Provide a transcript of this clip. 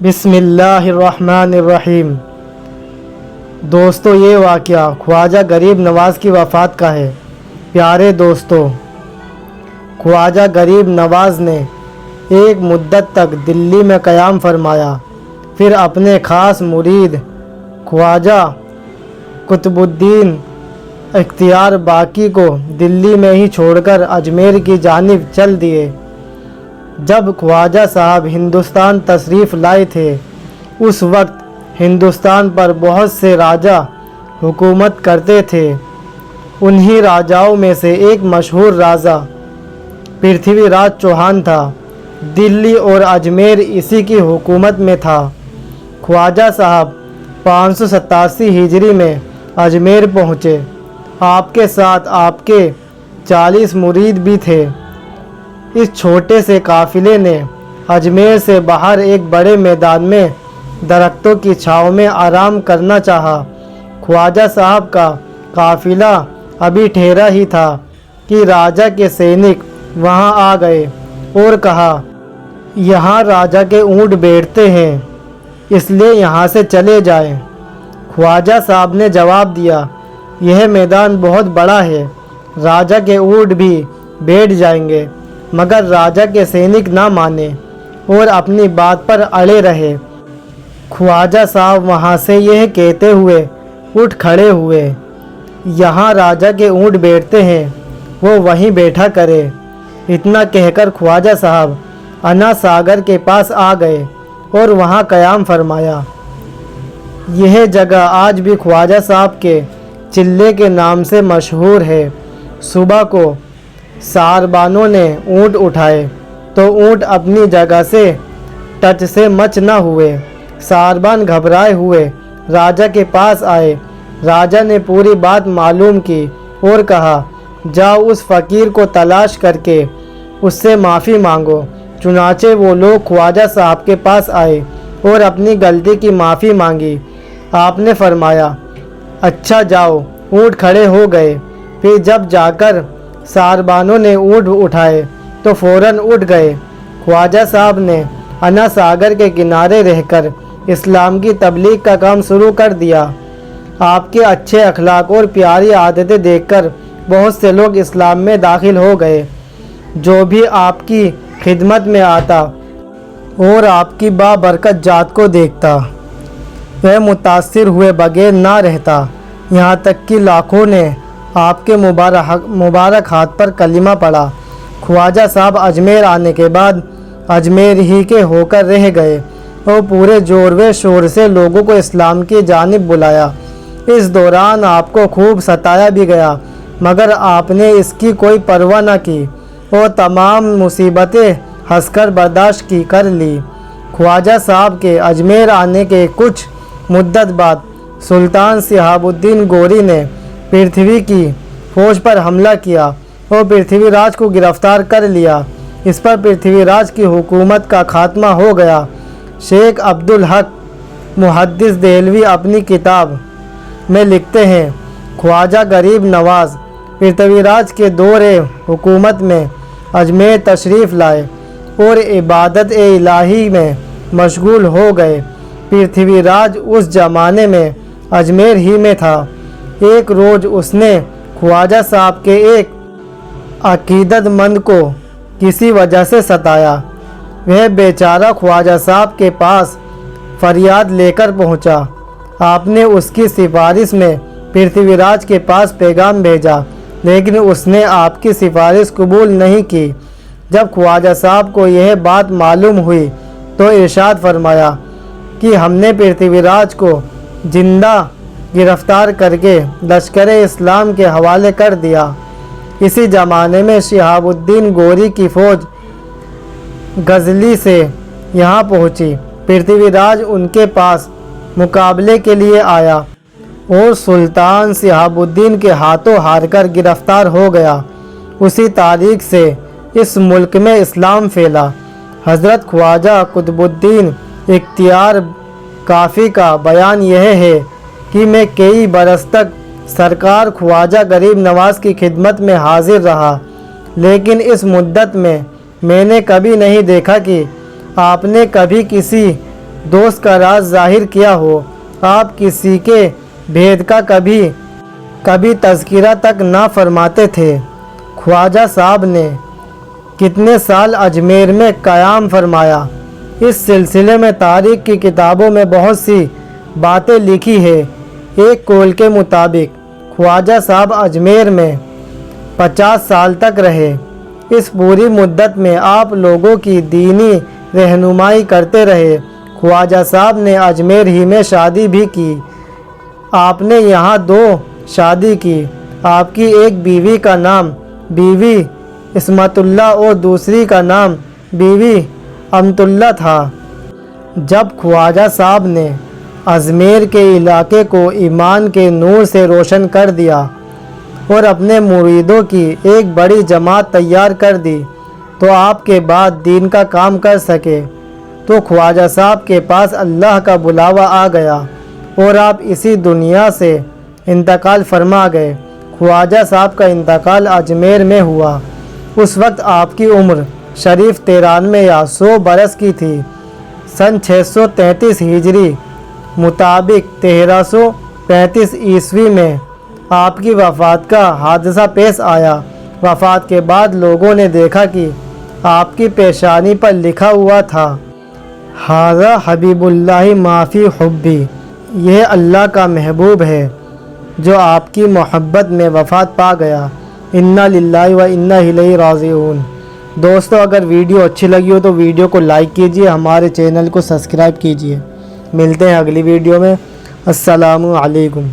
بسم اللہ الرحمن الرحیم۔ دوستو، یہ واقعہ خواجہ غریب نواز کی وفات کا ہے۔ پیارے دوستو، خواجہ غریب نواز نے ایک مدت تک دلی میں قیام فرمایا، پھر اپنے خاص مرید خواجہ قطب الدین اختیار باقی کو دلی میں ہی چھوڑ کر اجمیر کی جانب چل دیے۔ جب خواجہ صاحب ہندوستان تشریف لائے تھے، اس وقت ہندوستان پر بہت سے راجا حکومت کرتے تھے۔ انہی راجاؤں میں سے ایک مشہور راجا پرتھوی راج چوہان تھا۔ دلی اور اجمیر اسی کی حکومت میں تھا۔ خواجہ صاحب 587 ہجری میں اجمیر پہنچے۔ آپ کے ساتھ آپ کے 40 مرید بھی تھے۔ اس چھوٹے سے قافلے نے اجمیر سے باہر ایک بڑے میدان میں درختوں کی چھاؤں میں آرام کرنا چاہا۔ خواجہ صاحب کا قافلہ ابھی ٹھہرا ہی تھا کہ راجا کے سینک وہاں آ گئے اور کہا، یہاں راجا کے اونٹ بیٹھتے ہیں، اس لیے یہاں سے چلے جائیں۔ خواجہ صاحب نے جواب دیا، یہ میدان بہت بڑا ہے، راجا کے اونٹ بھی بیٹھ جائیں گے، مگر راجا کے سینک نہ مانے اور اپنی بات پر اڑے رہے۔ خواجہ صاحب وہاں سے یہ کہتے ہوئے اٹھ کھڑے ہوئے، یہاں راجا کے اونٹ بیٹھتے ہیں، وہ وہیں بیٹھا کرے۔ اتنا کہہ کر خواجہ صاحب انا ساگر کے پاس آ گئے اور وہاں قیام فرمایا۔ یہ جگہ آج بھی خواجہ صاحب کے چلے کے نام سے مشہور ہے۔ صبح کو ساربانوں نے اونٹ اٹھائے تو اونٹ اپنی جگہ سے ٹچ سے مچ نہ ہوئے۔ ساربان گھبرائے ہوئے راجا کے پاس آئے۔ راجا نے پوری بات معلوم کی اور کہا، جاؤ اس فقیر کو تلاش کر کے اس سے معافی مانگو۔ چنانچہ وہ لوگ خواجہ صاحب کے پاس آئے اور اپنی غلطی کی معافی مانگی۔ آپ نے فرمایا، اچھا جاؤ۔ اونٹ کھڑے ہو گئے۔ پھر جب جا کر ساربانوں نے اونٹ اٹھائے تو فوراً اٹھ گئے۔ خواجہ صاحب نے انا ساگر کے کنارے رہ کر اسلام کی تبلیغ کا کام شروع کر دیا۔ آپ کے اچھے اخلاق اور پیاری عادتیں دیکھ کر بہت سے لوگ اسلام میں داخل ہو گئے۔ جو بھی آپ کی خدمت میں آتا اور آپ کی بابرکت ذات کو دیکھتا، وہ متاثر ہوئے بغیر نہ رہتا۔ یہاں تک کہ لاکھوں نے آپ کے مبارک ہاتھ پر کلمہ پڑھا۔ خواجہ صاحب اجمیر آنے کے بعد اجمیر ہی کے ہو کر رہ گئے اور پورے زور و شور سے لوگوں کو اسلام کی جانب بلایا۔ اس دوران آپ کو خوب ستایا بھی گیا، مگر آپ نے اس کی کوئی پرواہ نہ کی اور تمام مصیبتیں ہنس کر برداشت کر لی۔ خواجہ صاحب کے اجمیر آنے کے کچھ مدت بعد سلطان شہاب الدین غوری نے پرتھوی کی فوج پر حملہ کیا اور پرتھوی راج کو گرفتار کر لیا۔ اس پر پرتھوی راج کی حکومت کا خاتمہ ہو گیا۔ شیخ عبدالحق محدث دہلوی اپنی کتاب میں لکھتے ہیں، خواجہ غریب نواز پرتھوی راج کے دور حکومت میں اجمیر تشریف لائے اور عبادت الہی میں مشغول ہو گئے۔ پرتھوی راج اس زمانے میں اجمیر ہی میں تھا۔ ایک روز اس نے خواجہ صاحب کے ایک عقیدت مند کو کسی وجہ سے ستایا۔ وہ بیچارہ خواجہ صاحب کے پاس فریاد لے کر پہنچا۔ آپ نے اس کی سفارش میں پرتھوی راج کے پاس پیغام بھیجا، لیکن اس نے آپ کی سفارش قبول نہیں کی۔ جب خواجہ صاحب کو یہ بات معلوم ہوئی تو ارشاد فرمایا کہ ہم نے پرتھوی راج کو زندہ گرفتار کر کے لشکر اسلام کے حوالے کر دیا۔ اسی زمانے میں شہاب الدین غوری کی فوج غزنی سے یہاں پہنچی۔ پرتھوی راج ان کے پاس مقابلے کے لیے آیا اور سلطان شہاب الدین کے ہاتھوں ہار کر گرفتار ہو گیا۔ اسی تاریخ سے اس ملک میں اسلام پھیلا۔ حضرت خواجہ قطب الدین اختیار کافی کا بیان یہ ہے کہ میں کئی برس تک سرکار خواجہ غریب نواز کی خدمت میں حاضر رہا، لیکن اس مدت میں نے کبھی نہیں دیکھا کہ آپ نے کبھی کسی دوست کا راز ظاہر کیا ہو، آپ کسی کے بھید کا کبھی تذکرہ تک نہ فرماتے تھے۔ خواجہ صاحب نے کتنے سال اجمیر میں قیام فرمایا۔ اس سلسلے میں تاریخ کی کتابوں میں بہت سی باتیں لکھی ہے۔ ایک قول کے مطابق خواجہ صاحب اجمیر میں 50 سال تک رہے۔ اس پوری مدت میں آپ لوگوں کی دینی رہنمائی کرتے رہے۔ خواجہ صاحب نے اجمیر ہی میں شادی بھی کی۔ آپ نے یہاں 2 شادی کی۔ آپ کی ایک بیوی کا نام بیوی عصمت اللہ اور دوسری کا نام بیوی امت اللہ تھا۔ جب خواجہ صاحب نے اجمیر کے علاقے کو ایمان کے نور سے روشن کر دیا اور اپنے مریدوں کی ایک بڑی جماعت تیار کر دی تو آپ کے بعد دین کا کام کر سکے، تو خواجہ صاحب کے پاس اللہ کا بلاوا آ گیا اور آپ اسی دنیا سے انتقال فرما گئے۔ خواجہ صاحب کا انتقال اجمیر میں ہوا۔ اس وقت آپ کی عمر شریف 93 یا 100 برس کی تھی۔ سن 633 ہجری مطابق 1335 عیسوی میں آپ کی وفات کا حادثہ پیش آیا۔ وفات کے بعد لوگوں نے دیکھا کہ آپ کی پیشانی پر لکھا ہوا تھا، ھذا حبیب اللہ ما فی حبی، یہ اللہ کا محبوب ہے جو آپ کی محبت میں وفات پا گیا۔ انا للہ و انا الیہ راجعون۔ دوستو، اگر ویڈیو اچھی لگی ہو تو ویڈیو کو لائک کیجئے، ہمارے چینل کو سبسکرائب کیجئے۔ ملتے ہیں اگلی ویڈیو میں۔ السلام علیکم۔